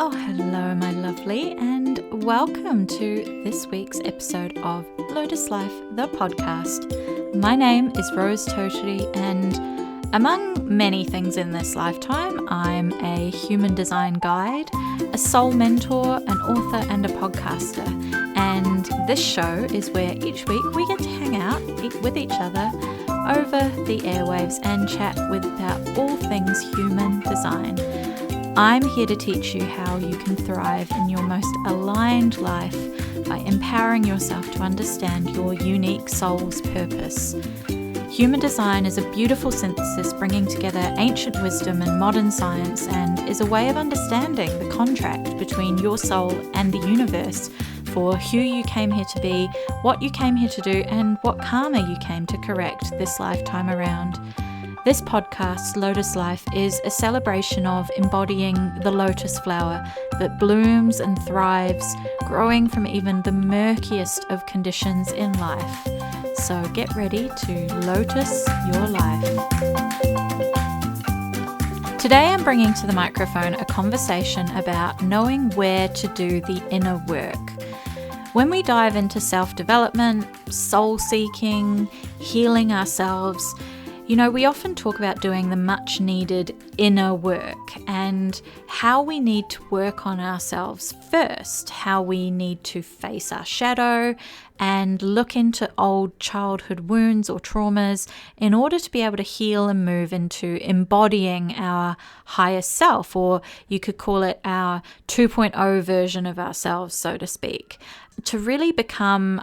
Oh, hello, my lovely, and welcome to this week's episode of Lotus Life the Podcast. My name is Rose Tautari, and among many things in this lifetime, I'm a human design guide, a soul mentor, an author, and a podcaster. And this show is where each week we get to hang out with each other over the airwaves and chat about all things human design. I'm here to teach you how you can thrive in your most aligned life by empowering yourself to understand your unique soul's purpose. Human design is a beautiful synthesis bringing together ancient wisdom and modern science, and is a way of understanding the contract between your soul and the universe for who you came here to be, what you came here to do, and what karma you came to correct this lifetime around. This podcast, Lotus Life, is a celebration of embodying the lotus flower that blooms and thrives, growing from even the murkiest of conditions in life. So get ready to lotus your life. Today I'm bringing to the microphone a conversation about knowing where to do the inner work. When we dive into self-development, soul-seeking, healing ourselves, we often talk about doing the much needed inner work and how we need to work on ourselves first, how we need to face our shadow and look into old childhood wounds or traumas in order to be able to heal and move into embodying our higher self, or you could call it our 2.0 version of ourselves, so to speak, to really become,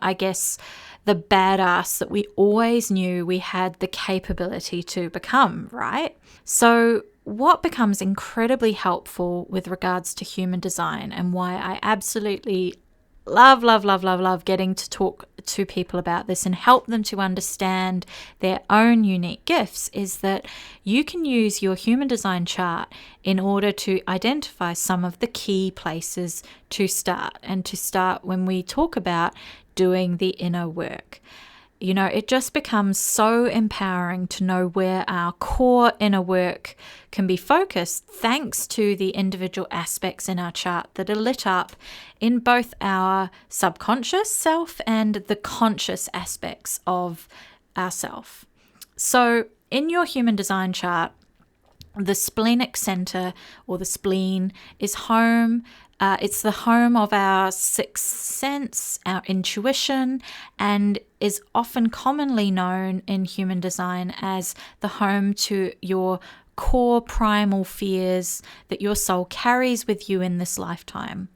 the badass that we always knew we had the capability to become, right? So what becomes incredibly helpful with regards to human design, and why I absolutely love getting to talk to people about this and help them to understand their own unique gifts, is that you can use your human design chart in order to identify some of the key places to start, and to start when we talk about doing the inner work. It just becomes so empowering to know where our core inner work can be focused, thanks to the individual aspects in our chart that are lit up in both our subconscious self and the conscious aspects of ourself. So in your human design chart, the Splenic Centre, or the spleen, is home. It's the home of our sixth sense, our intuition, and is often commonly known in human design as the home to your core primal fears that your soul carries with you in this lifetime.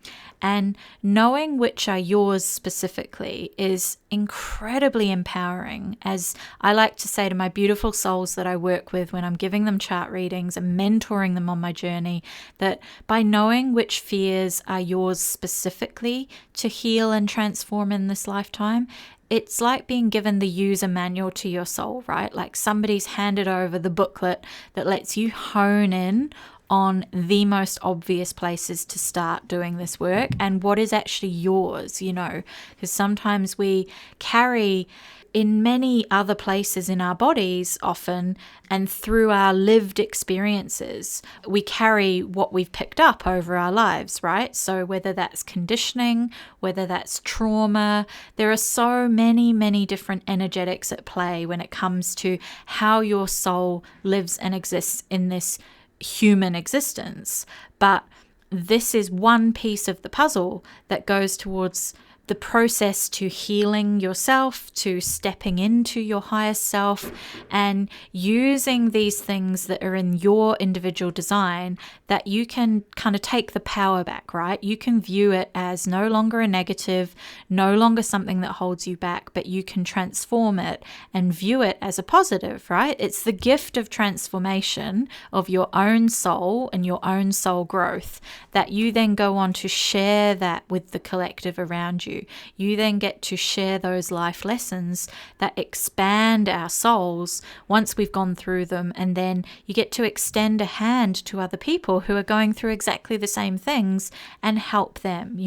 And knowing which are yours specifically is incredibly empowering, as I like to say to my beautiful souls that I work with when I'm giving them chart readings and mentoring them on my journey, that by knowing which fears are yours specifically to heal and transform in this lifetime, it's like being given the user manual to your soul, right? Like somebody's handed over the booklet that lets you hone in on the most obvious places to start doing this work and what is actually yours, because sometimes we carry in many other places in our bodies often, and through our lived experiences, we carry what we've picked up over our lives, right? So whether that's conditioning, whether that's trauma, there are so many different energetics at play when it comes to how your soul lives and exists in this human existence. But this is one piece of the puzzle that goes towards the process to healing yourself, to stepping into your highest self, and using these things that are in your individual design that you can kind of take the power back, right? You can view it as no longer a negative, no longer something that holds you back, but you can transform it and view it as a positive, right? It's the gift of transformation of your own soul and your own soul growth that you then go on to share that with the collective around you. you. You then get to share those life lessons that expand our souls once we've gone through them, and then you get to extend a hand to other people who are going through exactly the same things and help them.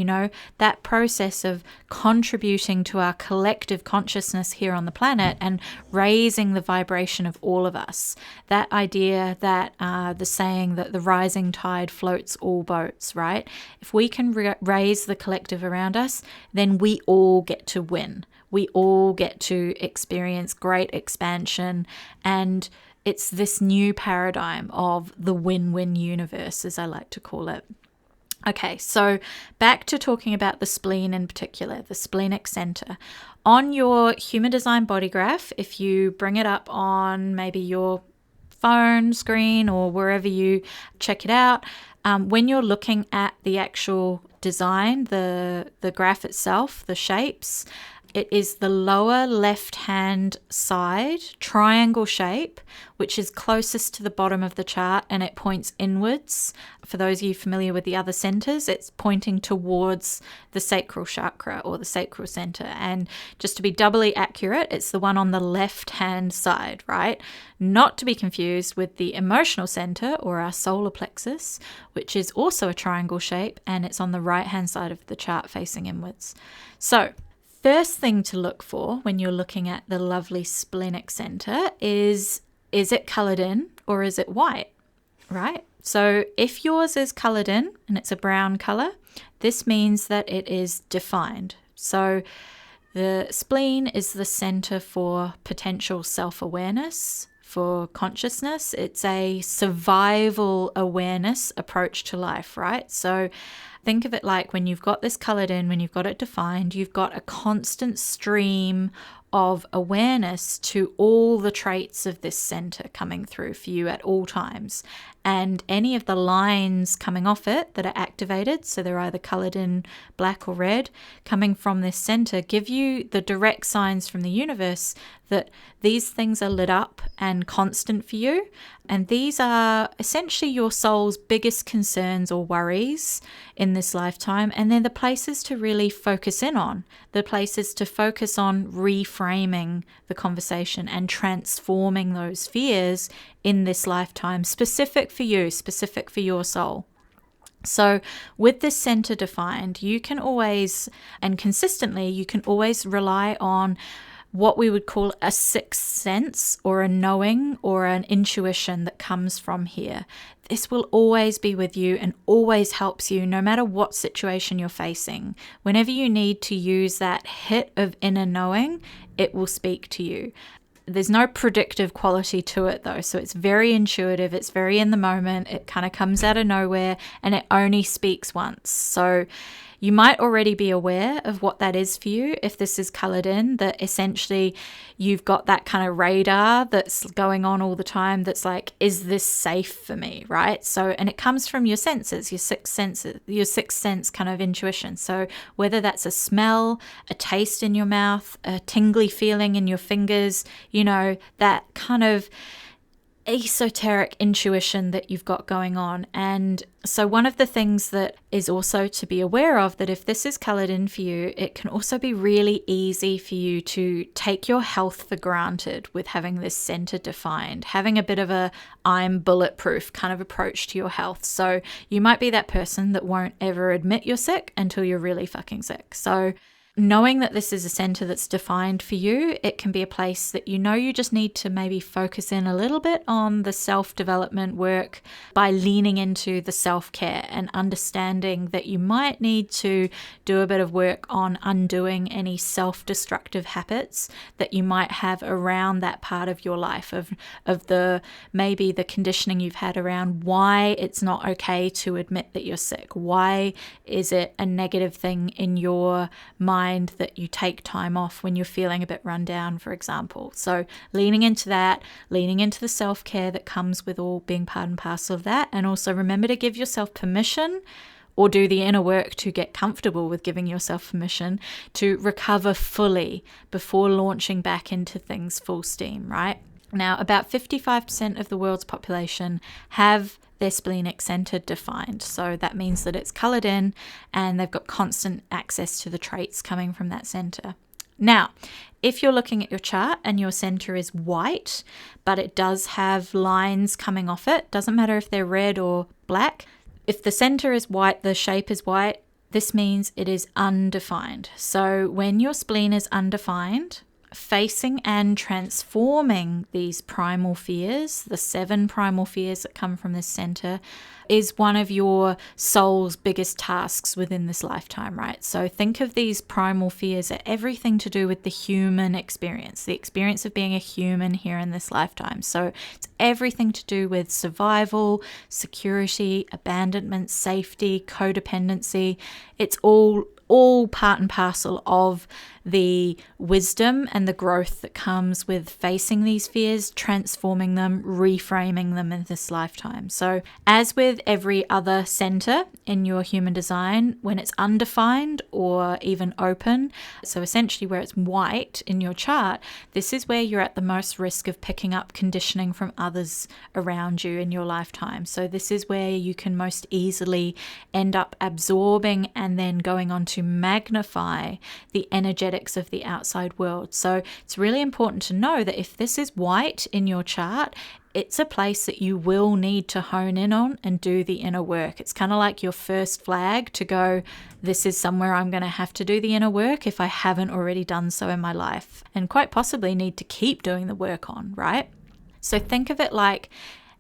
That process of contributing to our collective consciousness here on the planet and raising the vibration of all of us. That idea that the saying that the rising tide floats all boats, right? If we can raise the collective around us, then we all get to win. We all get to experience great expansion, and it's this new paradigm of the win-win universe, as I like to call it. Okay, so back to talking about the spleen in particular, the Splenic Centre. On your Human Design Bodygraph, if you bring it up on maybe your phone screen or wherever you check it out, when you're looking at the actual design, the graph itself, the shapes, it is the lower left-hand side triangle shape, which is closest to the bottom of the chart, and it points inwards. For those of you familiar with the other centers, it's pointing towards the sacral chakra or the sacral center. And just to be doubly accurate, it's the one on the left-hand side, right? Not to be confused with the emotional center or our solar plexus, which is also a triangle shape, and it's on the right-hand side of the chart facing inwards. So, first thing to look for when you're looking at the lovely Splenic Centre is it coloured in or is it white, right? So if yours is coloured in and it's a brown colour, this means that it is defined. So the spleen is the centre for potential self-awareness, for consciousness. It's a survival awareness approach to life, right? So think of it like when you've got this coloured in, when you've got it defined, you've got a constant stream of awareness to all the traits of this centre coming through for you at all times. And any of the lines coming off it that are activated, so they're either coloured in black or red, coming from this centre, give you the direct signs from the universe that these things are lit up and constant for you. And these are essentially your soul's biggest concerns or worries in this lifetime. And they're the places to really focus in on, the places to focus on reframing the conversation and transforming those fears in this lifetime, specific for you, specific for your soul. So with this center defined, you can always, and consistently, you can always rely on what we would call a sixth sense or a knowing or an intuition that comes from here. This will always be with you and always helps you no matter what situation you're facing. Whenever you need to use that hit of inner knowing, it will speak to you. There's no predictive quality to it though, so it's very intuitive, it's very in the moment, it kind of comes out of nowhere, and it only speaks once. So you might already be aware of what that is for you if this is coloured in, that essentially you've got that kind of radar that's going on all the time that's like, is this safe for me, right? So, and it comes from your senses, your sixth sense kind of intuition. So whether that's a smell, a taste in your mouth, a tingly feeling in your fingers, that kind of esoteric intuition that you've got going on. And so one of the things that is also to be aware of, that if this is coloured in for you, it can also be really easy for you to take your health for granted with having this centre defined, having a bit of a I'm bulletproof kind of approach to your health. So you might be that person that won't ever admit you're sick until you're really fucking sick. So knowing that this is a centre that's defined for you, it can be a place that you just need to maybe focus in a little bit on the self-development work by leaning into the self-care and understanding that you might need to do a bit of work on undoing any self-destructive habits that you might have around that part of your life, of the maybe the conditioning you've had around why it's not okay to admit that you're sick. Why is it a negative thing in your mind that you take time off when you're feeling a bit run down, for example? So leaning into that, leaning into the self-care that comes with all being part and parcel of that. And also remember to give yourself permission, or do the inner work to get comfortable with giving yourself permission to recover fully before launching back into things full steam, right? Now, about 55% of the world's population have their splenic center defined. So that means that it's colored in and they've got constant access to the traits coming from that center. Now, if you're looking at your chart and your center is white, but it does have lines coming off it, doesn't matter if they're red or black. If the center is white, the shape is white, this means it is undefined. So when your spleen is undefined, facing and transforming these primal fears, the 7 primal fears that come from this center, is one of your soul's biggest tasks within this lifetime, right? So think of these primal fears as everything to do with the human experience, the experience of being a human here in this lifetime. So it's everything to do with survival, security, abandonment, safety, codependency. It's all part and parcel of the wisdom and the growth that comes with facing these fears, transforming them, reframing them in this lifetime. So as with every other center in your human design, when it's undefined or even open, so essentially where it's white in your chart, this is where you're at the most risk of picking up conditioning from others around you in your lifetime. So this is where you can most easily end up absorbing and then going on to magnify the energetics of the outside world. So it's really important to know that if this is white in your chart, it's a place that you will need to hone in on and do the inner work. It's kind of like your first flag to go, this is somewhere I'm going to have to do the inner work if I haven't already done so in my life, and quite possibly need to keep doing the work on, right? So think of it like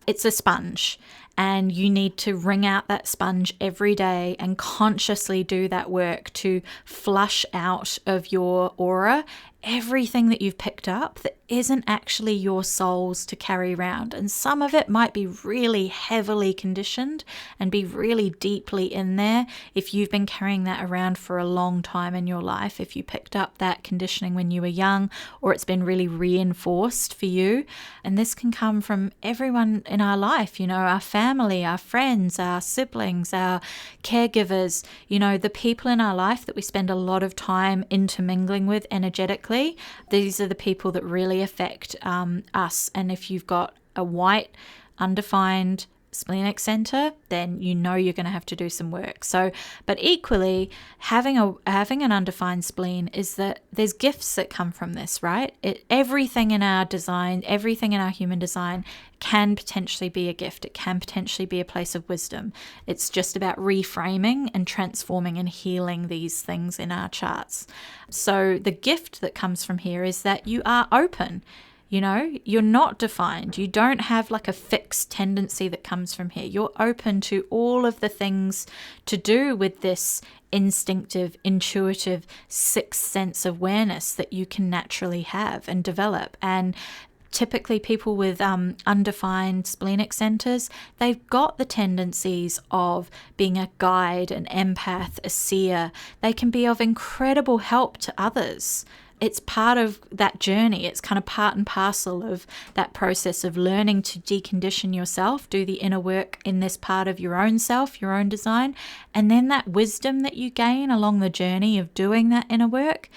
it's a sponge, and you need to wring out that sponge every day and consciously do that work to flush out of your aura everything that you've picked up that isn't actually your soul's to carry around. And some of it might be really heavily conditioned and be really deeply in there if you've been carrying that around for a long time in your life, if you picked up that conditioning when you were young, or it's been really reinforced for you. And this can come from everyone in our life, you know, our family, our friends, our siblings, our caregivers, you know, the people in our life that we spend a lot of time intermingling with energetically. These are the people that really affect us. And if you've got a white, undefined splenic center, then you know you're going to have to do some work. So, but equally, having an undefined spleen is that there's gifts that come from this, right? Everything in our design, everything in our human design can potentially be a gift. It can potentially be a place of wisdom. It's just about reframing and transforming and healing these things in our charts. So the gift that comes from here is that you are open. You know, you're not defined. You don't have like a fixed tendency that comes from here. You're open to all of the things to do with this instinctive, intuitive, sixth sense of awareness that you can naturally have and develop. And typically people with undefined splenic centers, they've got the tendencies of being a guide, an empath, a seer. They can be of incredible help to others. It's part of that journey. It's kind of part and parcel of that process of learning to decondition yourself, do the inner work in this part of your own self, your own design, and then that wisdom that you gain along the journey of doing that inner work,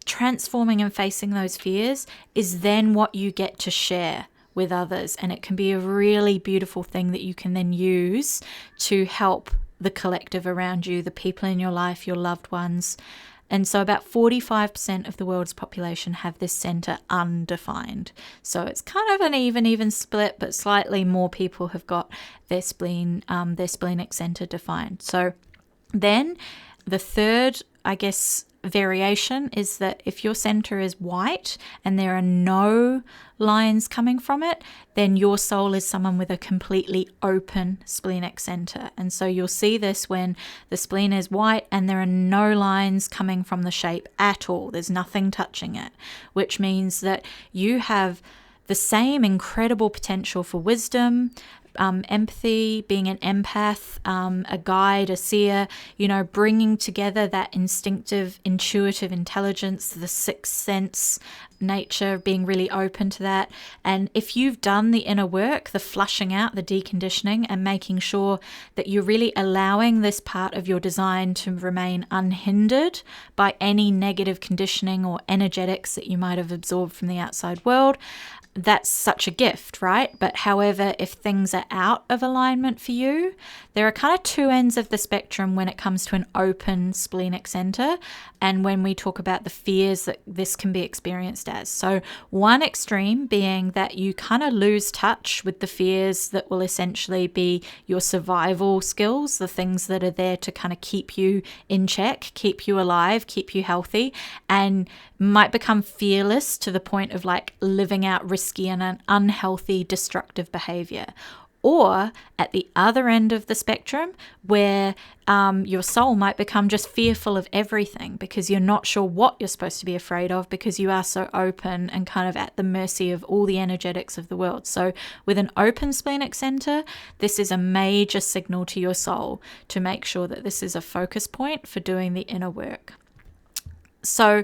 transforming and facing those fears, is then what you get to share with others. And it can be a really beautiful thing that you can then use to help the collective around you, the people in your life, your loved ones. And so about 45% of the world's population have this center undefined. So it's kind of an even split, but slightly more people have got their spleen, their splenic center defined. So then the third, I guess, variation is that if your center is white and there are no lines coming from it, then your soul is someone with a completely open splenic center. And so you'll see this when the spleen is white and there are no lines coming from the shape at all. There's nothing touching it, which means that you have the same incredible potential for wisdom, empathy, being an empath, a guide, a seer, you know, bringing together that instinctive, intuitive intelligence, the sixth sense nature, being really open to that. And if you've done the inner work, the flushing out, the deconditioning, and making sure that you're really allowing this part of your design to remain unhindered by any negative conditioning or energetics that you might have absorbed from the outside world, that's such a gift, right? But however, if things are out of alignment for you, there are kind of two ends of the spectrum when it comes to an open splenic center and when we talk about the fears that this can be experienced as. So one extreme being that you kind of lose touch with the fears that will essentially be your survival skills, the things that are there to kind of keep you in check, keep you alive, keep you healthy, and might become fearless to the point of like living out risky and an unhealthy, destructive behavior. Or at the other end of the spectrum, where your soul might become just fearful of everything because you're not sure what you're supposed to be afraid of because you are so open and kind of at the mercy of all the energetics of the world. So with an open splenic center, this is a major signal to your soul to make sure that this is a focus point for doing the inner work. So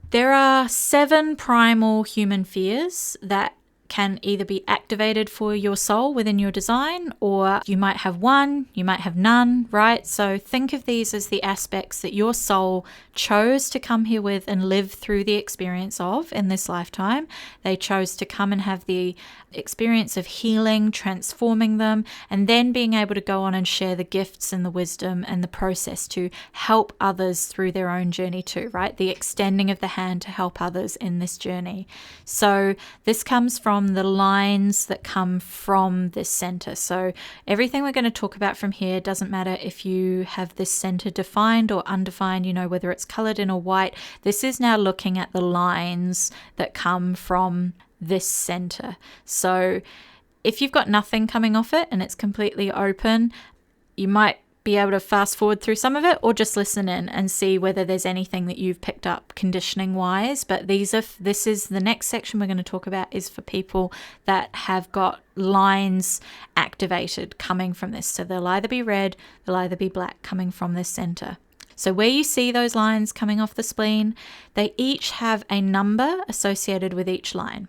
there are 7 primal human fears that can either be activated for your soul within your design, or you might have one, you might have none, right? So think of these as the aspects that your soul chose to come here with and live through the experience of in this lifetime. They chose to come and have the experience of healing, transforming them, and then being able to go on and share the gifts and the wisdom and the process to help others through their own journey too, right? The extending of the hand to help others in this journey. So this comes from the lines that come from this center. So everything we're going to talk about from here doesn't matter if you have this center defined or undefined, whether it's colored in or white. This is now looking at the lines that come from this center. So if you've got nothing coming off it and it's completely open, you might be able to fast forward through some of it or just listen in and see whether there's anything that you've picked up conditioning wise. But this is the next section we're going to talk about is for people that have got lines activated coming from this. So they'll either be red, they'll either be black coming from this center. So where you see those lines coming off the spleen, they each have a number associated with each line.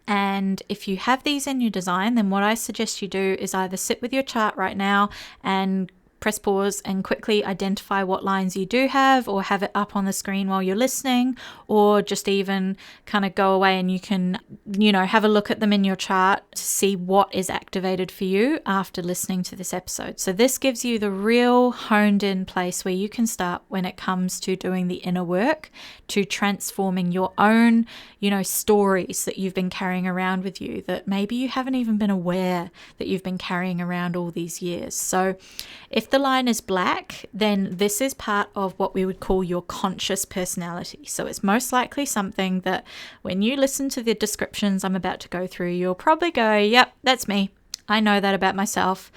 And if you have these in your design, then what I suggest you do is either sit with your chart right now and press pause and quickly identify what lines you do have, or have it up on the screen while you're listening, or just even kind of go away and you can, have a look at them in your chart to see what is activated for you after listening to this episode. So this gives you the real honed in place where you can start when it comes to doing the inner work, to transforming your own, stories that you've been carrying around with you that maybe you haven't even been aware that you've been carrying around all these years. So if the line is black, then this is part of what we would call your conscious personality. So it's most likely something that when you listen to the descriptions I'm about to go through, you'll probably go, yep, that's me. I know that about myself.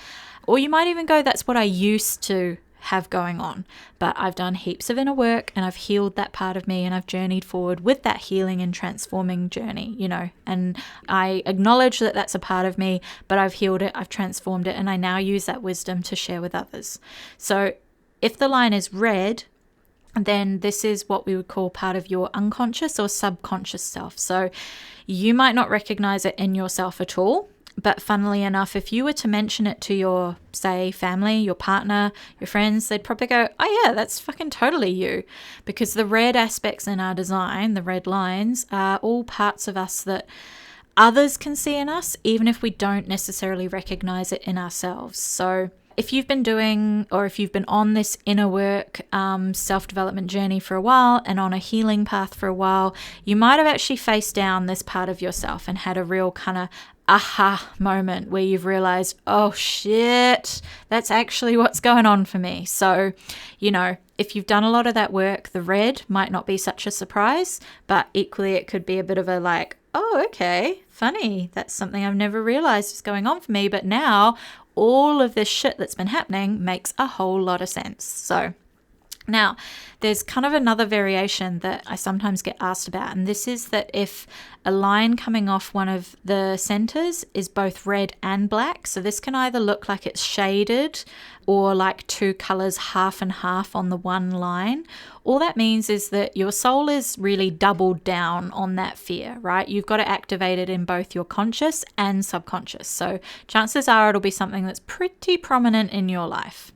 Or you might even go, that's what I used to have going on, but I've done heaps of inner work and I've healed that part of me and I've journeyed forward with that healing and transforming journey, and I acknowledge that that's a part of me, but I've healed it, I've transformed it, and I now use that wisdom to share with others. So if the line is red, then this is what we would call part of your unconscious or subconscious self. So you might not recognize it in yourself at all. But funnily enough, if you were to mention it to your, say, family, your partner, your friends, they'd probably go, oh yeah, that's fucking totally you. Because the red aspects in our design, the red lines, are all parts of us that others can see in us, even if we don't necessarily recognize it in ourselves. So if you've been doing, or if you've been on this inner work, self-development journey for a while and on a healing path for a while, you might have actually faced down this part of yourself and had a real kind of aha moment where you've realized, oh shit, that's actually what's going on for me. So, if you've done a lot of that work, the red might not be such a surprise, but equally it could be a bit of a like, oh, okay, funny. That's something I've never realized is going on for me. But now all of this shit that's been happening makes a whole lot of sense. So now, there's kind of another variation that I sometimes get asked about, and this is that if a line coming off one of the centers is both red and black, so this can either look like it's shaded or like two colors half and half on the one line, all that means is that your soul is really doubled down on that fear, right? You've got to activate it in both your conscious and subconscious. So chances are it'll be something that's pretty prominent in your life.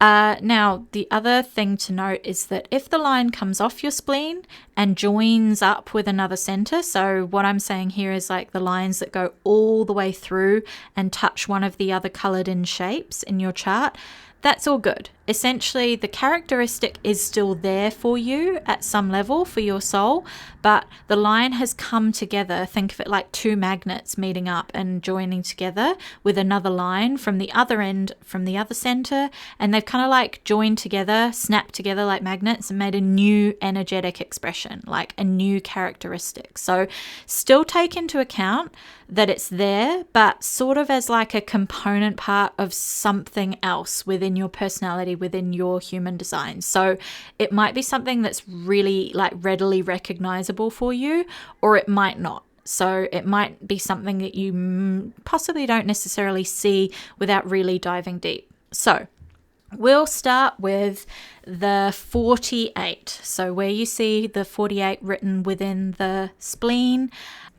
Now, the other thing to note is that if the line comes off your spleen and joins up with another center. So what I'm saying here is like the lines that go all the way through and touch one of the other colored in shapes in your chart. That's all good. Essentially, the characteristic is still there for you at some level for your soul, but the line has come together. Think of it like two magnets meeting up and joining together with another line from the other end, from the other center, and they've kind of like joined together, snapped together like magnets and made a new energetic expression, like a new characteristic. So still take into account that it's there, but sort of as like a component part of something else within your personality, within your human design. So it might be something that's really like readily recognizable for you, or it might not. So it might be something that you possibly don't necessarily see without really diving deep. So we'll start with the 48. So where you see the 48 written within the spleen,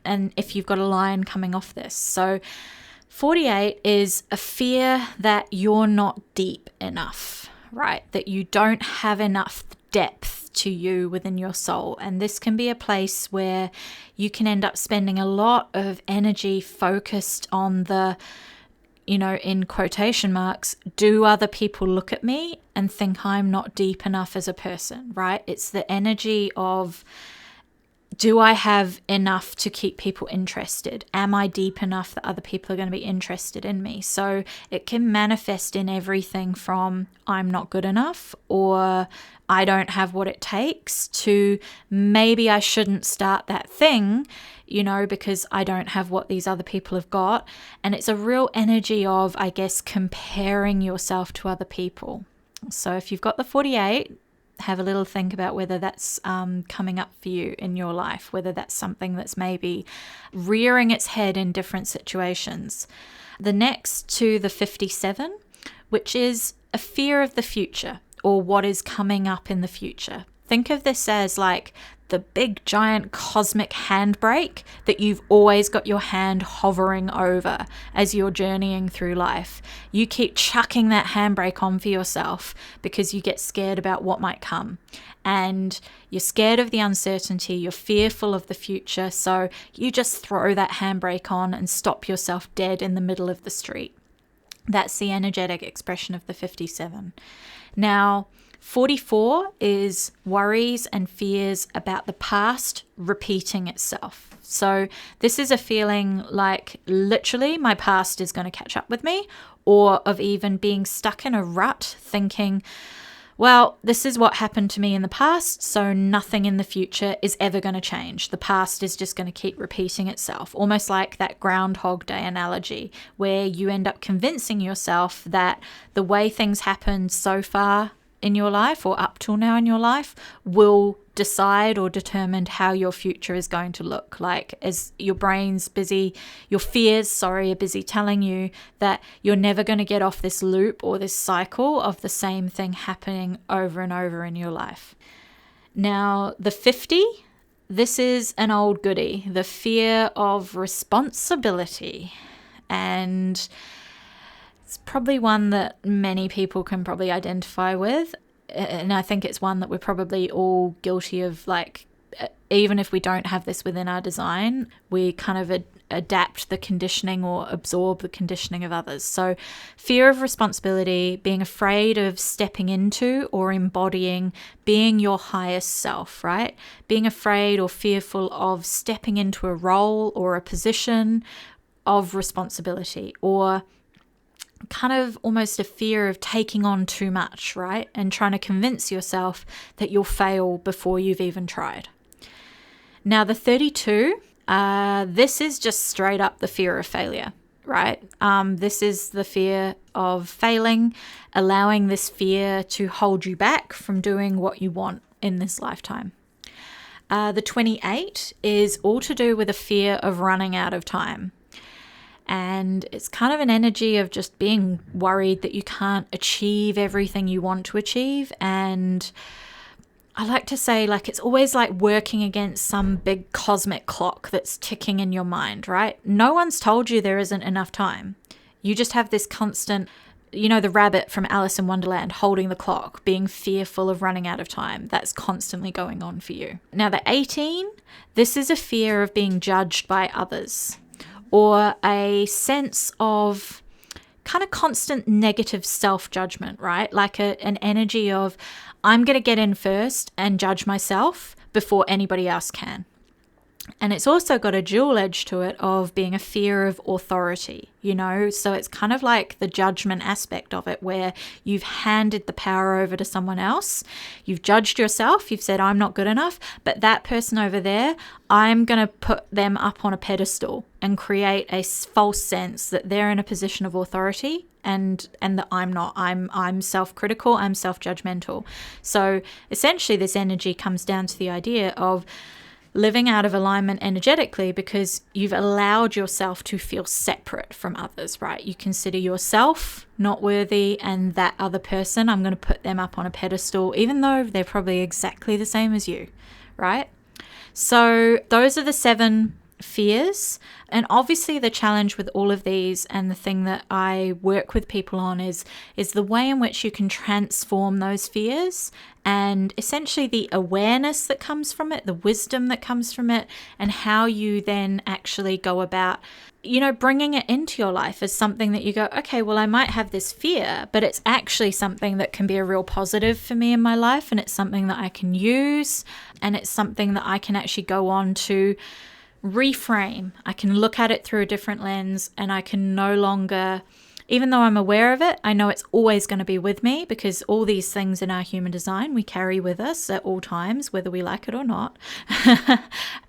and if you've got a line coming off this. So 48 is a fear that you're not deep enough, right? That you don't have enough depth to you within your soul. And this can be a place where you can end up spending a lot of energy focused on the, you know, in quotation marks, do other people look at me and think I'm not deep enough as a person, right? It's the energy of, do I have enough to keep people interested? Am I deep enough that other people are going to be interested in me? So it can manifest in everything from I'm not good enough, or I don't have what it takes, to maybe I shouldn't start that thing, you know, because I don't have what these other people have got. And it's a real energy of, I guess, comparing yourself to other people. So if you've got the 48, have a little think about whether that's coming up for you in your life, whether that's something that's maybe rearing its head in different situations. The next to the 57, which is a fear of the future or what is coming up in the future. Think of this as like the big giant cosmic handbrake that you've always got your hand hovering over as you're journeying through life. You keep chucking that handbrake on for yourself because you get scared about what might come. And you're scared of the uncertainty, you're fearful of the future, so you just throw that handbrake on and stop yourself dead in the middle of the street. That's the energetic expression of the 57. Now, 44 is worries and fears about the past repeating itself. So this is a feeling like literally my past is going to catch up with me, or of even being stuck in a rut thinking, well, this is what happened to me in the past, so nothing in the future is ever going to change. The past is just going to keep repeating itself, almost like that Groundhog Day analogy, where you end up convincing yourself that the way things happened so far in your life or up till now in your life will decide or determine how your future is going to look. Like, as your brain's busy, your fears, are busy telling you that you're never going to get off this loop or this cycle of the same thing happening over and over in your life. Now, the 50, this is an old goodie, the fear of responsibility. And it's probably one that many people can probably identify with. And I think it's one that we're probably all guilty of, like, even if we don't have this within our design, we kind of adapt the conditioning or absorb the conditioning of others. So fear of responsibility, being afraid of stepping into or embodying being your highest self, right? Being afraid or fearful of stepping into a role or a position of responsibility, or kind of almost a fear of taking on too much, right? And trying to convince yourself that you'll fail before you've even tried. Now, the 32, this is just straight up the fear of failure, right? This is the fear of failing, allowing this fear to hold you back from doing what you want in this lifetime. The 28 is all to do with a fear of running out of time. And it's kind of an energy of just being worried that you can't achieve everything you want to achieve. And I like to say, like, it's always like working against some big cosmic clock that's ticking in your mind, right? No one's told you there isn't enough time. You just have this constant You know, the rabbit from Alice in Wonderland holding the clock, being fearful of running out of time. That's constantly going on for you. Now, the 18, this is a fear of being judged by others, or a sense of kind of constant negative self-judgment, right? Like an energy of, I'm going to get in first and judge myself before anybody else can. And it's also got a dual edge to it of being a fear of authority, you know? So it's kind of like the judgment aspect of it, where you've handed the power over to someone else. You've judged yourself. You've said, I'm not good enough. But that person over there, I'm going to put them up on a pedestal and create a false sense that they're in a position of authority, and that I'm not. I'm self-critical. I'm self-judgmental. So essentially this energy comes down to the idea of living out of alignment energetically, because you've allowed yourself to feel separate from others, right? You consider yourself not worthy, and that other person, I'm going to put them up on a pedestal, even though they're probably exactly the same as you, right? So those are the 7 fears. And obviously the challenge with all of these, and the thing that I work with people on, is the way in which you can transform those fears, and essentially the awareness that comes from it, the wisdom that comes from it, and how you then actually go about, you know, bringing it into your life as something that you go, okay, well, I might have this fear, but it's actually something that can be a real positive for me in my life, and it's something that I can use, and it's something that I can actually go on to reframe. I can look at it through a different lens, and I can no longer, even though I'm aware of it, I know it's always going to be with me, because all these things in our human design we carry with us at all times, whether we like it or not.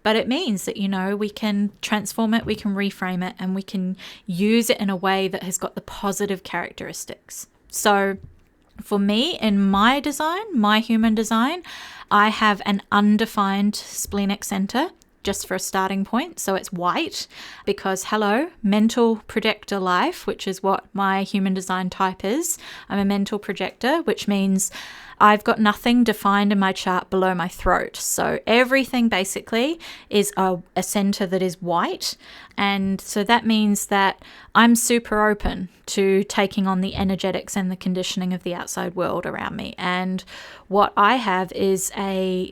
But it means that, you know, we can transform it, we can reframe it, and we can use it in a way that has got the positive characteristics. So for me, in my design, my human design, I have an undefined splenic center, just for a starting point. So it's white, because hello, mental projector life, which is what my human design type is. I'm a mental projector, which means I've got nothing defined in my chart below my throat. So everything basically is a center that is white. And so that means that I'm super open to taking on the energetics and the conditioning of the outside world around me. And what I have is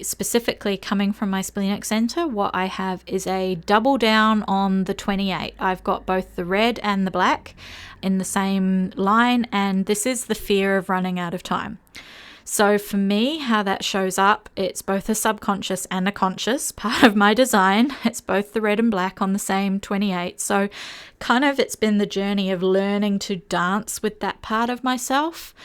specifically coming from my splenic center, what I have is a double down on the 28. I've got both the red and the black in the same line. And this is the fear of running out of time. So for me, how that shows up, it's both a subconscious and a conscious part of my design. It's both the red and black on the same 28. So kind of it's been the journey of learning to dance with that part of myself,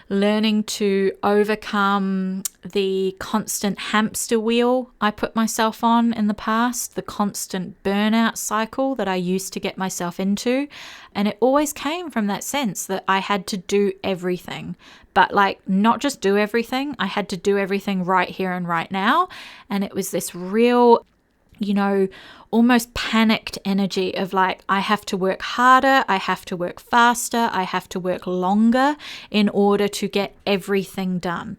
learning to overcome the constant hamster wheel I put myself on in the past, the constant burnout cycle that I used to get myself into. And it always came from that sense that I had to do everything. But like, not just do everything, I had to do everything right here and right now. And it was this real, you know, almost panicked energy of like, I have to work harder, I have to work faster, I have to work longer in order to get everything done.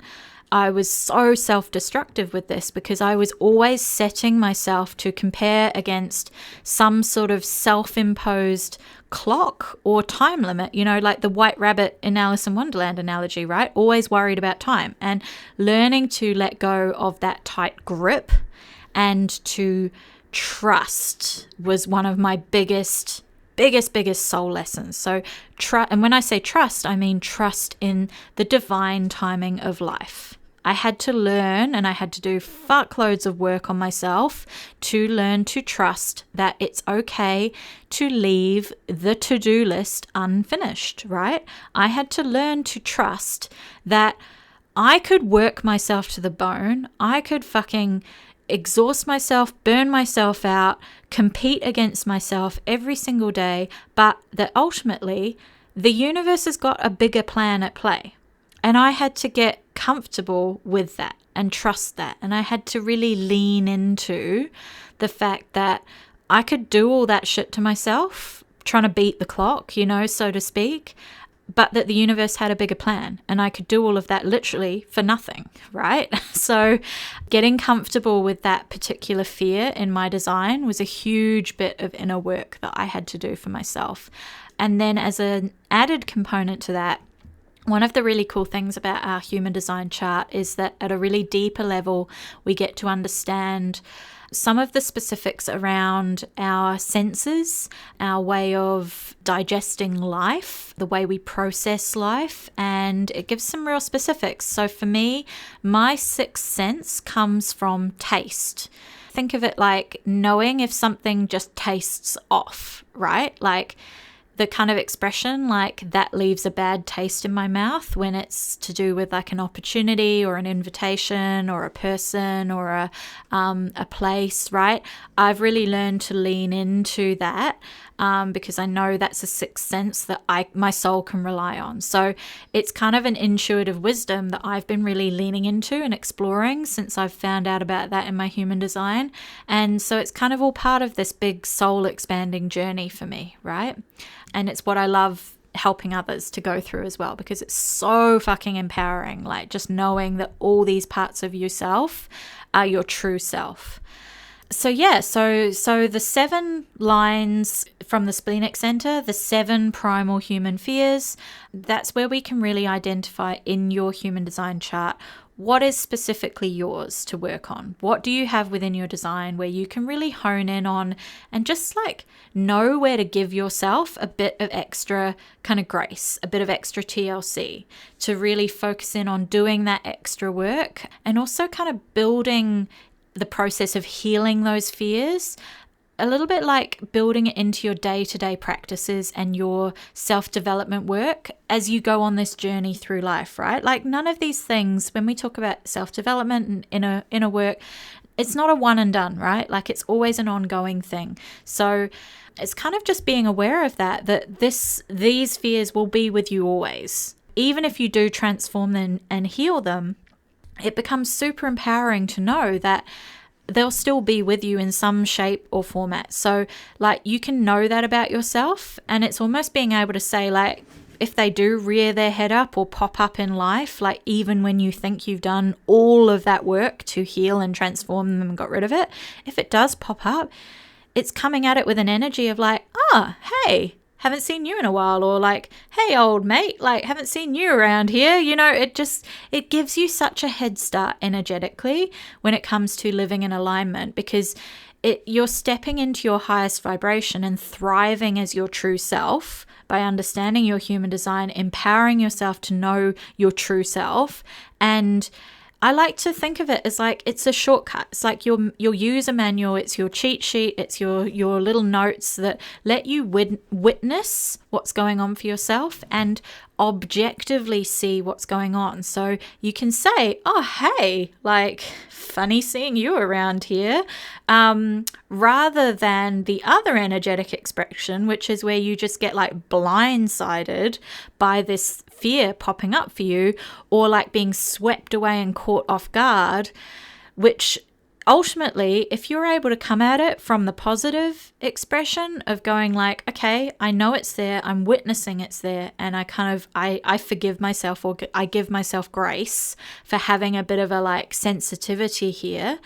I was so self-destructive with this, because I was always setting myself to compare against some sort of self-imposed clock or time limit, you know, like the white rabbit in Alice in Wonderland analogy, right? Always worried about time, and learning to let go of that tight grip and to trust was one of my biggest soul lessons. So and when I say trust, I mean trust in the divine timing of life. I had to learn, and I had to do fuckloads of work on myself to learn to trust that it's okay to leave the to-do list unfinished, right? I had to learn to trust that I could work myself to the bone. I could fucking exhaust myself, burn myself out, compete against myself every single day, but that ultimately the universe has got a bigger plan at play. And I had to get comfortable with that and trust that. And I had to really lean into the fact that I could do all that shit to myself, trying to beat the clock, you know, so to speak, but that the universe had a bigger plan, and I could do all of that literally for nothing, right? So getting comfortable with that particular fear in my design was a huge bit of inner work that I had to do for myself. And then as an added component to that, one of the really cool things about our human design chart is that at a really deeper level, we get to understand some of the specifics around our senses, our way of digesting life, the way we process life, and it gives some real specifics. So for me, my sixth sense comes from taste. Think of it like knowing if something just tastes off, right? Like the kind of expression like that leaves a bad taste in my mouth when it's to do with like an opportunity or an invitation or a person or a place, right? I've really learned to lean into that because I know that's a sixth sense that my soul can rely on. So it's kind of an intuitive wisdom that I've been really leaning into and exploring since I've found out about that in my human design. And so it's kind of all part of this big soul expanding journey for me, right? And it's what I love helping others to go through as well, because it's so fucking empowering, like just knowing that all these parts of yourself are your true self. So yeah, so the 7 lines from the Splenic Centre, the 7 primal human fears, that's where we can really identify in your human design chart what is specifically yours to work on. What do you have within your design where you can really hone in on and just like know where to give yourself a bit of extra kind of grace, a bit of extra TLC to really focus in on doing that extra work and also kind of building the process of healing those fears, a little bit like building it into your day-to-day practices and your self-development work as you go on this journey through life, right? Like none of these things, when we talk about self-development and inner work, it's not a one and done, right? Like it's always an ongoing thing. So it's kind of just being aware of that these fears will be with you always. Even if you do transform them and heal them, it becomes super empowering to know that they'll still be with you in some shape or format. So like you can know that about yourself, and it's almost being able to say like, if they do rear their head up or pop up in life, like even when you think you've done all of that work to heal and transform them and got rid of it, if it does pop up, it's coming at it with an energy of like, hey, haven't seen you in a while, or like, hey, old mate, like haven't seen you around here. You know, it gives you such a head start energetically when it comes to living in alignment, because you're stepping into your highest vibration and thriving as your true self by understanding your human design, empowering yourself to know your true self. And I like to think of it as like it's a shortcut. It's like your user manual, it's your cheat sheet, it's your little notes that let you witness what's going on for yourself and objectively see what's going on. So you can say, oh, hey, like funny seeing you around here, rather than the other energetic expression, which is where you just get like blindsided by this fear popping up for you, or like being swept away and caught off guard, which ultimately, if you're able to come at it from the positive expression of going like, okay, I know it's there, I'm witnessing it's there, and I forgive myself, or I give myself grace for having a bit of a like sensitivity here.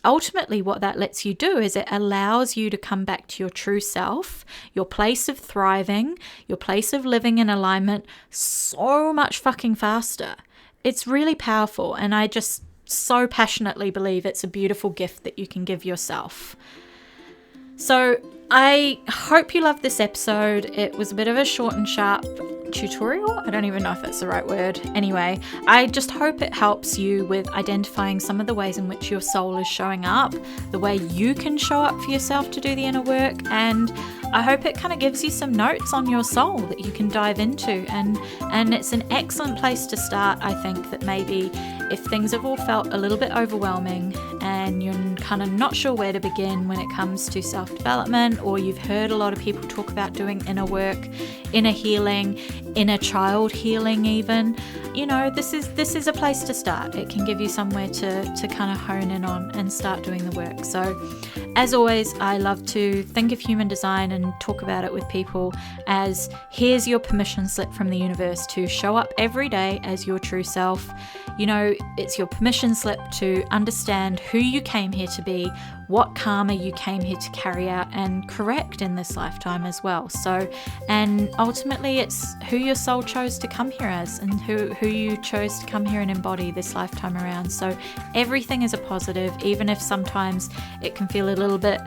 Ultimately, what that lets you do is it allows you to come back to your true self, your place of thriving, your place of living in alignment so much fucking faster. It's really powerful, and I just so passionately believe it's a beautiful gift that you can give yourself. So I hope you loved this episode. It was a bit of a short and sharp tutorial. I don't even know if that's the right word. Anyway, I just hope it helps you with identifying some of the ways in which your soul is showing up, the way you can show up for yourself to do the inner work, and I hope it kind of gives you some notes on your soul that you can dive into, and it's an excellent place to start. I think that maybe if things have all felt a little bit overwhelming and you're kind of not sure where to begin when it comes to self-development, or you've heard a lot of people talk about doing inner work, inner healing, inner child healing even, you know, this is a place to start. It can give you somewhere to kind of hone in on and start doing the work. So As always, I love to think of human design and talk about it with people as here's your permission slip from the universe to show up every day as your true self. You know, it's your permission slip to understand who you came here to be, what karma you came here to carry out and correct in this lifetime as well. So, and ultimately it's who your soul chose to come here as and who you chose to come here and embody this lifetime around. So everything is a positive, even if sometimes it can feel a little bit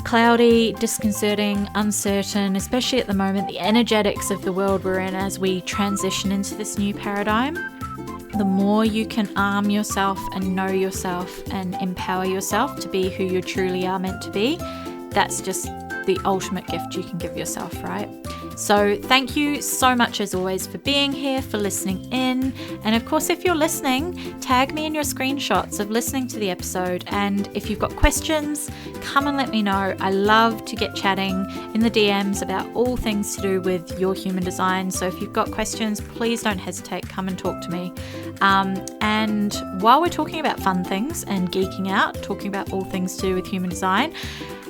cloudy, disconcerting, uncertain, especially at the moment, the energetics of the world we're in as we transition into this new paradigm. The more you can arm yourself and know yourself and empower yourself to be who you truly are meant to be, that's just the ultimate gift you can give yourself, right? So thank you so much as always for being here, for listening in. And of course, if you're listening, tag me in your screenshots of listening to the episode. And if you've got questions, come and let me know. I love to get chatting in the DMs about all things to do with your human design. So if you've got questions, please don't hesitate, come and talk to me. And while we're talking about fun things and geeking out, talking about all things to do with human design,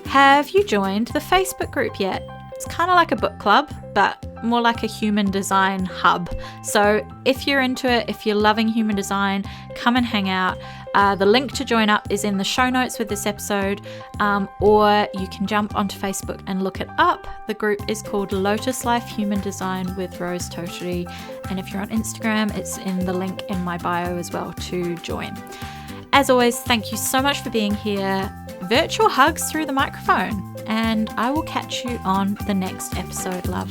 have you joined the Facebook group yet? It's kind of like a book club, but more like a human design hub. So if you're into it, if you're loving human design, come and hang out. The link to join up is in the show notes with this episode, or you can jump onto Facebook and look it up. The group is called Lotus Life Human Design with Rose Tautari. And if you're on Instagram, it's in the link in my bio as well to join. As always, thank you so much for being here. Virtual hugs through the microphone, and I will catch you on the next episode, love.